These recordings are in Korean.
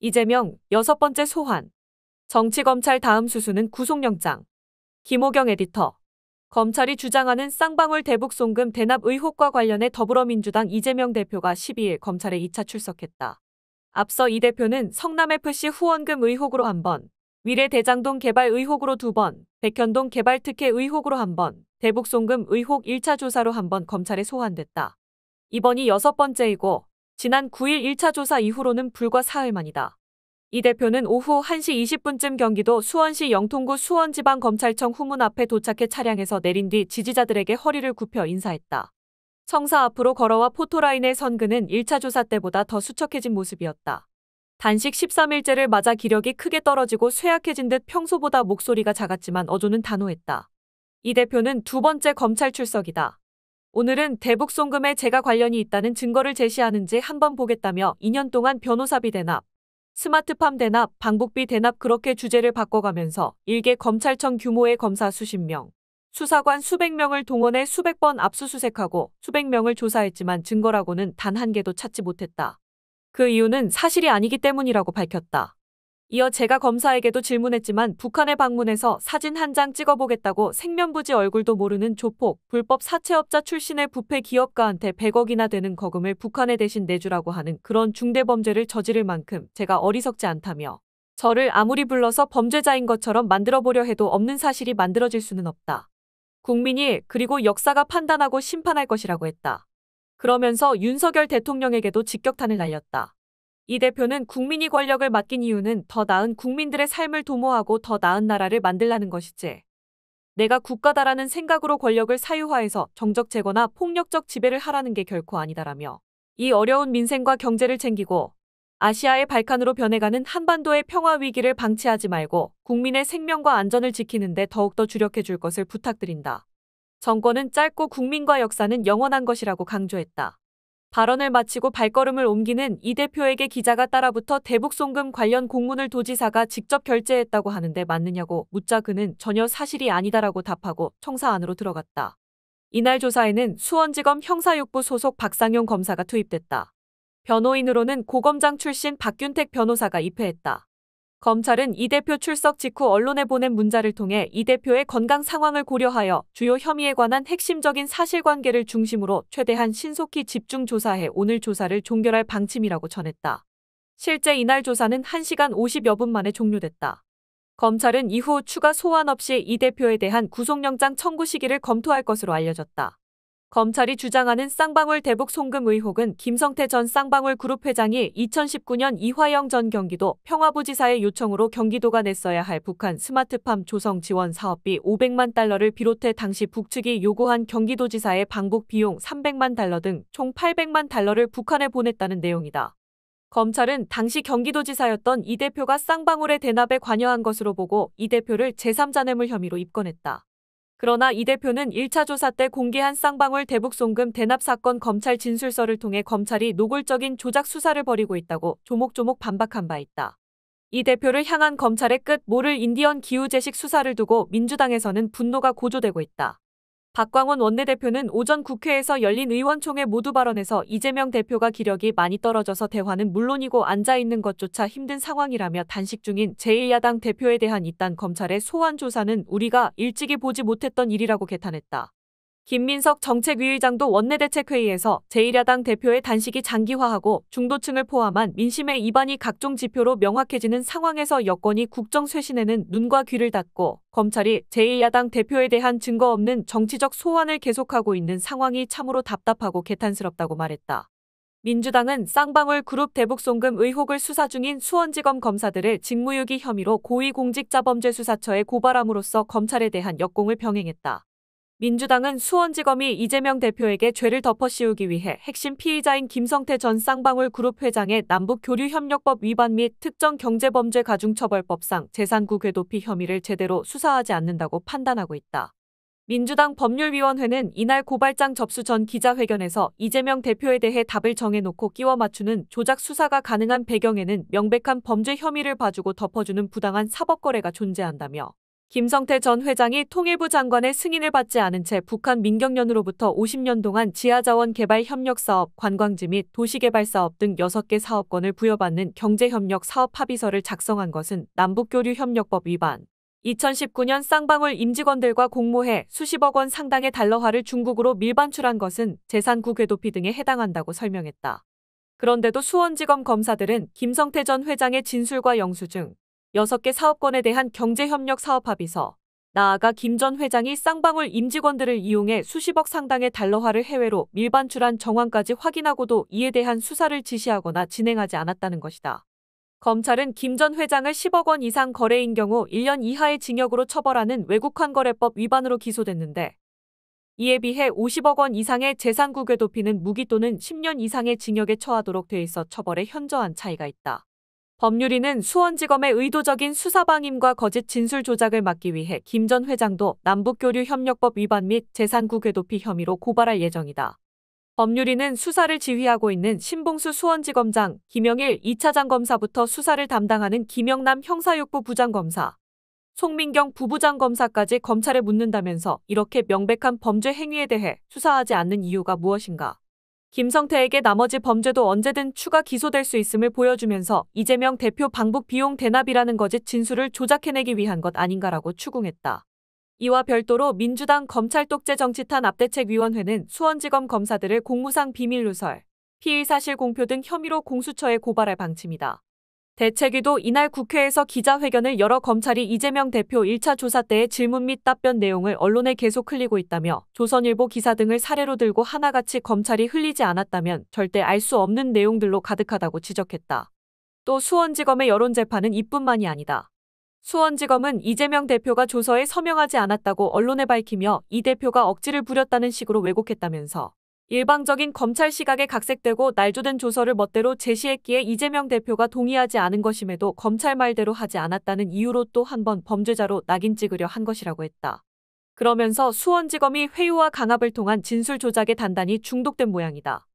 이재명 6번째 소환. 정치검찰 다음 수수는 구속영장. 김호경 에디터. 검찰이 주장하는 쌍방울 대북 송금 대납 의혹과 관련해 더불어민주당 이재명 대표가 12일 검찰에 2차 출석했다. 앞서 이 대표는 성남FC 후원금 의혹으로 1번, 위례대장동 개발 의혹으로 2번, 백현동 개발 특혜 의혹으로 1번, 대북 송금 의혹 1차 조사로 1번 검찰에 소환됐다. 이번이 6번째이고 지난 9일 1차 조사 이후로는 불과 사흘 만이다. 이 대표는 오후 1시 20분쯤 경기도 수원시 영통구 수원지방검찰청 후문 앞에 도착해 차량에서 내린 뒤 지지자들에게 허리를 굽혀 인사했다. 청사 앞으로 걸어와 포토라인에 선 그는 1차 조사 때보다 더 수척해진 모습이었다. 단식 13일째를 맞아 기력이 크게 떨어지고 쇠약해진 듯 평소보다 목소리가 작았지만 어조는 단호했다. 이 대표는 2번째 검찰 출석이다. 오늘은 대북 송금에 제가 관련이 있다는 증거를 제시하는지 한번 보겠다며 2년 동안 변호사비 대납, 스마트팜 대납, 방북비 대납 그렇게 주제를 바꿔가면서 일개 검찰청 규모의 검사 수십 명, 수사관 수백 명을 동원해 수백 번 압수수색하고 수백 명을 조사했지만 증거라고는 단 한 개도 찾지 못했다. 그 이유는 사실이 아니기 때문이라고 밝혔다. 이어 제가 검사에게도 질문했지만 북한에 방문해서 사진 한 장 찍어보겠다고 생면부지 얼굴도 모르는 조폭, 불법 사채업자 출신의 부패 기업가한테 100억이나 되는 거금을 북한에 대신 내주라고 하는 그런 중대범죄를 저지를 만큼 제가 어리석지 않다며 저를 아무리 불러서 범죄자인 것처럼 만들어보려 해도 없는 사실이 만들어질 수는 없다. 국민이 그리고 역사가 판단하고 심판할 것이라고 했다. 그러면서 윤석열 대통령에게도 직격탄을 날렸다. 이 대표는 국민이 권력을 맡긴 이유는 더 나은 국민들의 삶을 도모하고 더 나은 나라를 만들라는 것이지. 내가 국가다라는 생각으로 권력을 사유화해서 정적 제거나 폭력적 지배를 하라는 게 결코 아니다라며 이 어려운 민생과 경제를 챙기고 아시아의 발칸으로 변해가는 한반도의 평화 위기를 방치하지 말고 국민의 생명과 안전을 지키는 데 더욱더 주력해 줄 것을 부탁드린다. 정권은 짧고 국민과 역사는 영원한 것이라고 강조했다. 발언을 마치고 발걸음을 옮기는 이 대표에게 기자가 따라붙어 대북 송금 관련 공문을 도지사가 직접 결제했다고 하는데 맞느냐고 묻자 그는 전혀 사실이 아니다라고 답하고 청사 안으로 들어갔다. 이날 조사에는 수원지검 형사6부 소속 박상용 검사가 투입됐다. 변호인으로는 고검장 출신 박균택 변호사가 입회했다. 검찰은 이 대표 출석 직후 언론에 보낸 문자를 통해 이 대표의 건강 상황을 고려하여 주요 혐의에 관한 핵심적인 사실관계를 중심으로 최대한 신속히 집중 조사해 오늘 조사를 종결할 방침이라고 전했다. 실제 이날 조사는 1시간 50여 분 만에 종료됐다. 검찰은 이후 추가 소환 없이 이 대표에 대한 구속영장 청구 시기를 검토할 것으로 알려졌다. 검찰이 주장하는 쌍방울 대북 송금 의혹은 김성태 전 쌍방울 그룹 회장이 2019년 이화영 전 경기도 평화부지사의 요청으로 경기도가 냈어야 할 북한 스마트팜 조성 지원 사업비 500만 달러를 비롯해 당시 북측이 요구한 경기도지사의 방북 비용 300만 달러 등 총 800만 달러를 북한에 보냈다는 내용이다. 검찰은 당시 경기도지사였던 이 대표가 쌍방울의 대납에 관여한 것으로 보고 이 대표를 제3자 뇌물 혐의로 입건했다. 그러나 이 대표는 1차 조사 때 공개한 쌍방울 대북 송금 대납 사건 검찰 진술서를 통해 검찰이 노골적인 조작 수사를 벌이고 있다고 조목조목 반박한 바 있다. 이 대표를 향한 검찰의 끝 모를 인디언 기후재식 수사를 두고 민주당에서는 분노가 고조되고 있다. 박광원 원내대표는 오전 국회에서 열린 의원총회 모두 발언에서 이재명 대표가 기력이 많이 떨어져서 대화는 물론이고 앉아있는 것조차 힘든 상황이라며 단식 중인 제1야당 대표에 대한 이딴 검찰의 소환 조사는 우리가 일찍이 보지 못했던 일이라고 개탄했다. 김민석 정책위의장도 원내대책회의에서 제1야당 대표의 단식이 장기화하고 중도층을 포함한 민심의 이반이 각종 지표로 명확해지는 상황에서 여권이 국정쇄신에는 눈과 귀를 닫고 검찰이 제1야당 대표에 대한 증거 없는 정치적 소환을 계속하고 있는 상황이 참으로 답답하고 개탄스럽다고 말했다. 민주당은 쌍방울 그룹 대북 송금 의혹을 수사 중인 수원지검 검사들을 직무유기 혐의로 고위공직자범죄수사처에 고발함으로써 검찰에 대한 역공을 병행했다. 민주당은 수원지검이 이재명 대표에게 죄를 덮어씌우기 위해 핵심 피의자인 김성태 전 쌍방울 그룹 회장의 남북교류협력법 위반 및 특정경제범죄 가중처벌법상 재산구 궤도피 혐의를 제대로 수사하지 않는다고 판단하고 있다. 민주당 법률위원회는 이날 고발장 접수 전 기자회견에서 이재명 대표에 대해 답을 정해놓고 끼워 맞추는 조작 수사가 가능한 배경에는 명백한 범죄 혐의를 봐주고 덮어주는 부당한 사법거래가 존재한다며 김성태 전 회장이 통일부 장관의 승인을 받지 않은 채 북한 민경련으로부터 50년 동안 지하자원 개발 협력 사업, 관광지 및 도시개발 사업 등 6개 사업권을 부여받는 경제협력 사업 합의서를 작성한 것은 남북교류협력법 위반. 2019년 쌍방울 임직원들과 공모해 수십억 원 상당의 달러화를 중국으로 밀반출한 것은 재산구 궤도피 등에 해당한다고 설명했다. 그런데도 수원지검 검사들은 김성태 전 회장의 진술과 영수증, 6개 사업권에 대한 경제협력 사업 합의서, 나아가 김 전 회장이 쌍방울 임직원들을 이용해 수십억 상당의 달러화를 해외로 밀반출한 정황까지 확인하고도 이에 대한 수사를 지시하거나 진행하지 않았다는 것이다. 검찰은 김 전 회장을 10억 원 이상 거래인 경우 1년 이하의 징역으로 처벌하는 외국환거래법 위반으로 기소됐는데, 이에 비해 50억 원 이상의 재산구 궤도피는 무기 또는 10년 이상의 징역에 처하도록 돼 있어 처벌에 현저한 차이가 있다. 법률위는 수원지검의 의도적인 수사방임과 거짓 진술 조작을 막기 위해 김 전 회장도 남북교류협력법 위반 및 재산구 궤도피 혐의로 고발할 예정이다. 법률위는 수사를 지휘하고 있는 신봉수 수원지검장, 김영일 2차장 검사부터 수사를 담당하는 김영남 형사육부 부장검사, 송민경 부부장검사까지 검찰에 묻는다면서 이렇게 명백한 범죄 행위에 대해 수사하지 않는 이유가 무엇인가? 김성태에게 나머지 범죄도 언제든 추가 기소될 수 있음을 보여주면서 이재명 대표 방북 비용 대납이라는 거짓 진술을 조작해내기 위한 것 아닌가라고 추궁했다. 이와 별도로 민주당 검찰독재정치탄압대책위원회는 수원지검 검사들을 공무상 비밀누설, 피의사실 공표 등 혐의로 공수처에 고발할 방침이다. 대책위도 이날 국회에서 기자회견을 열어 검찰이 이재명 대표 1차 조사 때의 질문 및 답변 내용을 언론에 계속 흘리고 있다며 조선일보 기사 등을 사례로 들고 하나같이 검찰이 흘리지 않았다면 절대 알 수 없는 내용들로 가득하다고 지적했다. 또 수원지검의 여론재판은 이뿐만이 아니다. 수원지검은 이재명 대표가 조서에 서명하지 않았다고 언론에 밝히며 이 대표가 억지를 부렸다는 식으로 왜곡했다면서 일방적인 검찰 시각에 각색되고 날조된 조서를 멋대로 제시했기에 이재명 대표가 동의하지 않은 것임에도 검찰 말대로 하지 않았다는 이유로 또 한 번 범죄자로 낙인 찍으려 한 것이라고 했다. 그러면서 수원지검이 회유와 강압을 통한 진술 조작에 단단히 중독된 모양이다.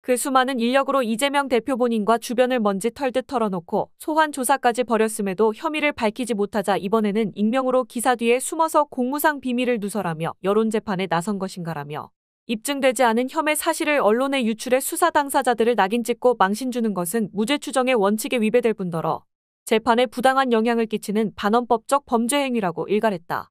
그 수많은 인력으로 이재명 대표 본인과 주변을 먼지 털듯 털어놓고 소환 조사까지 벌였음에도 혐의를 밝히지 못하자 이번에는 익명으로 기사 뒤에 숨어서 공무상 비밀을 누설하며 여론재판에 나선 것인가라며 입증되지 않은 혐의 사실을 언론에 유출해 수사 당사자들을 낙인 찍고 망신 주는 것은 무죄 추정의 원칙에 위배될 뿐더러 재판에 부당한 영향을 끼치는 반헌법적 범죄 행위라고 일갈했다.